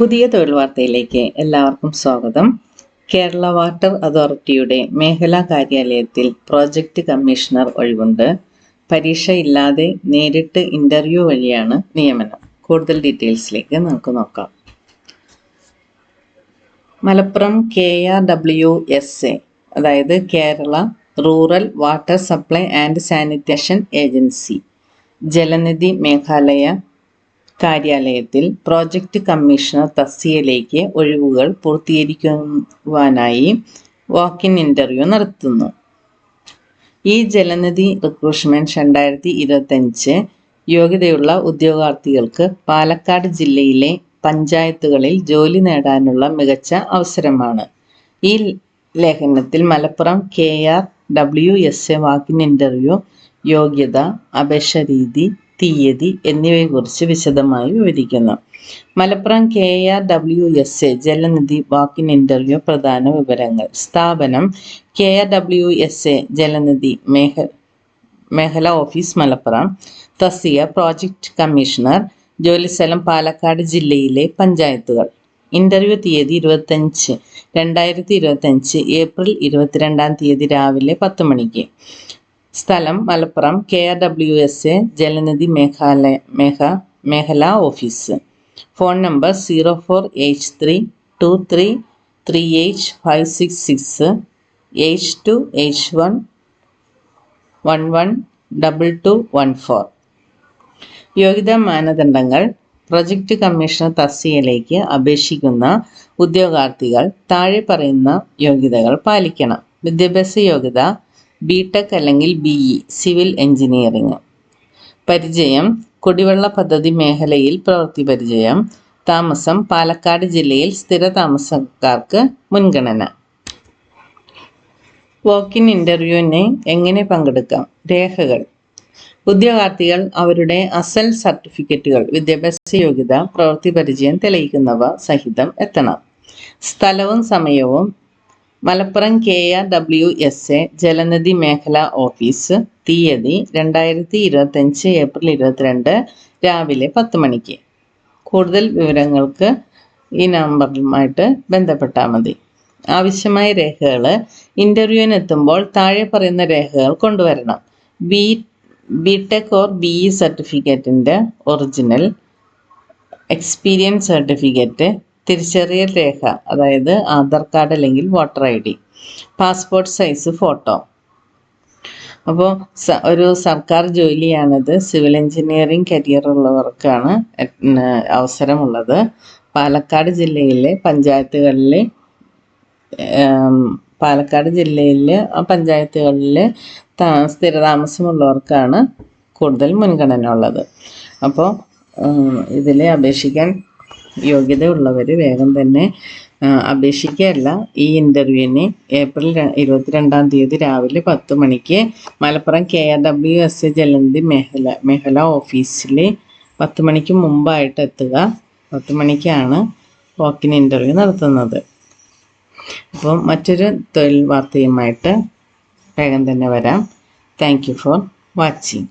പുതിയ തൊഴിൽ വാർത്തയിലേക്ക് എല്ലാവർക്കും സ്വാഗതം. കേരള വാട്ടർ അതോറിറ്റിയുടെ മേഖലാ കാര്യാലയത്തിൽ പ്രോജക്റ്റ് കമ്മീഷണർ ഒഴിവുണ്ട്. പരീക്ഷ ഇല്ലാതെ നേരിട്ട് ഇന്റർവ്യൂ വഴിയാണ് നിയമനം. കൂടുതൽ ഡീറ്റെയിൽസിലേക്ക് നമുക്ക് നോക്കാം. മലപ്പുറം KRWSA, അതായത് Kerala rural water supply and sanitation agency Jalanidhi മേഘാലയ കാര്യാലയത്തിൽ പ്രോജക്റ്റ് കമ്മീഷണർ തസ്തികയിലേക്ക് ഒഴിവുകൾ പൂർത്തീകരിക്കുവാനായി വാക്ക്-ഇൻ ഇന്റർവ്യൂ നടത്തുന്നു. ഈ ജലനിധി റിക്രൂട്ട്മെന്റ് 2025 യോഗ്യതയുള്ള ഉദ്യോഗാർത്ഥികൾക്ക് പാലക്കാട് ജില്ലയിലെ പഞ്ചായത്തുകളിൽ ജോലി നേടാനുള്ള മികച്ച അവസരമാണ്. ഈ ലേഖനത്തിൽ മലപ്പുറം KRWSA വാക്ക്-ഇൻ ഇന്റർവ്യൂ യോഗ്യത, അപേക്ഷാ രീതി, തീയതി എന്നിവയെക്കുറിച്ച് വിശദമായി വിവരിക്കുന്നു. മലപ്പുറം KRWSA ജലനിധി വാക്ക്-ഇൻ ഇന്റർവ്യൂ പ്രധാന വിവരങ്ങൾ. സ്ഥാപനം KRWSA ജലനിധി മേഖല ഓഫീസ് മലപ്പുറം. തസ്തിക പ്രോജക്റ്റ് കമ്മീഷണർ. ജോലിസ്ഥലം പാലക്കാട് ജില്ലയിലെ പഞ്ചായത്തുകൾ. ഇന്റർവ്യൂ തീയതി 2025 ഏപ്രിൽ 22 രാവിലെ 10 മണിക്ക്. സ്ഥലം മലപ്പുറം KRWSA ജലനിധി മേഖല ഓഫീസ്. Phone number 0483233856 8281112214. യോഗ്യതാ മാനദണ്ഡങ്ങൾ. പ്രൊജക്റ്റ് കമ്മീഷണർ തസ്തികയിലേക്ക് അപേക്ഷിക്കുന്ന ഉദ്യോഗാർത്ഥികൾ താഴെ പറയുന്ന യോഗ്യതകൾ പാലിക്കണം. വിദ്യാഭ്യാസ യോഗ്യത BTech അല്ലെങ്കിൽ BE സിവിൽ എഞ്ചിനീയറിംഗ്. പരിചയം: കുടിവെള്ള പദ്ധതി മേഖലയിൽ പ്രവൃത്തി പരിചയം. താമസം: പാലക്കാട് ജില്ലയിൽ സ്ഥിര താമസക്കാർക്ക് മുൻഗണന. വാക്ക്-ഇൻ ഇന്റർവ്യൂവിന് എങ്ങനെ പങ്കെടുക്കാം? രേഖകൾ: ഉദ്യോഗാർത്ഥികൾ അവരുടെ അസൽ സർട്ടിഫിക്കറ്റുകൾ, വിദ്യാഭ്യാസ യോഗ്യത, പ്രവൃത്തി പരിചയം തെളിയിക്കുന്നവ സഹിതം എത്തണം. സ്ഥലവും സമയവും: മലപ്പുറം KRWSA ജലനിധി മേഖല ഓഫീസ്. തീയതി 2025 ഏപ്രിൽ 22 രാവിലെ 10 മണിക്ക്. കൂടുതൽ വിവരങ്ങൾക്ക് ഈ നമ്പറുമായിട്ട് ബന്ധപ്പെട്ടാൽ മതി. ആവശ്യമായ രേഖകൾ: ഇന്റർവ്യൂവിന് എത്തുമ്പോൾ താഴെ പറയുന്ന രേഖകൾ കൊണ്ടുവരണം. BTech or BE സർട്ടിഫിക്കറ്റിൻ്റെ ഒറിജിനൽ, എക്സ്പീരിയൻസ് സർട്ടിഫിക്കറ്റ്, തിരിച്ചറിയൽ രേഖ അതായത് ആധാർ കാർഡ് അല്ലെങ്കിൽ voter ID, passport size photo. അപ്പോൾ ഒരു സർക്കാർ ജോലിയാണിത്. സിവിൽ എഞ്ചിനീയറിംഗ് കരിയർ ഉള്ളവർക്കാണ് അവസരമുള്ളത്. പാലക്കാട് ജില്ലയിലെ പഞ്ചായത്തുകളിൽ സ്ഥിരതാമസമുള്ളവർക്കാണ് കൂടുതൽ മുൻഗണന ഉള്ളത്. അപ്പോൾ ഇതിൽ അപേക്ഷിക്കാൻ യോഗ്യതയുള്ളവർ വേഗം തന്നെ അപേക്ഷിക്കുകയല്ല, ഈ ഇൻ്റർവ്യൂവിന് ഏപ്രിൽ 22 രാവിലെ 10 മണിക്ക് മലപ്പുറം KRWSA ജലനിധി മേഖല ഓഫീസിൽ 10 മണിക്ക് മുമ്പായിട്ട് എത്തുക. 10 മണിക്കാണ് വാക്ക്-ഇൻ ഇൻ്റർവ്യൂ നടത്തുന്നത്. അപ്പോൾ മറ്റൊരു തൊഴിൽ വാർത്തയുമായിട്ട് വേഗം തന്നെ വരാം. Thank you for watching.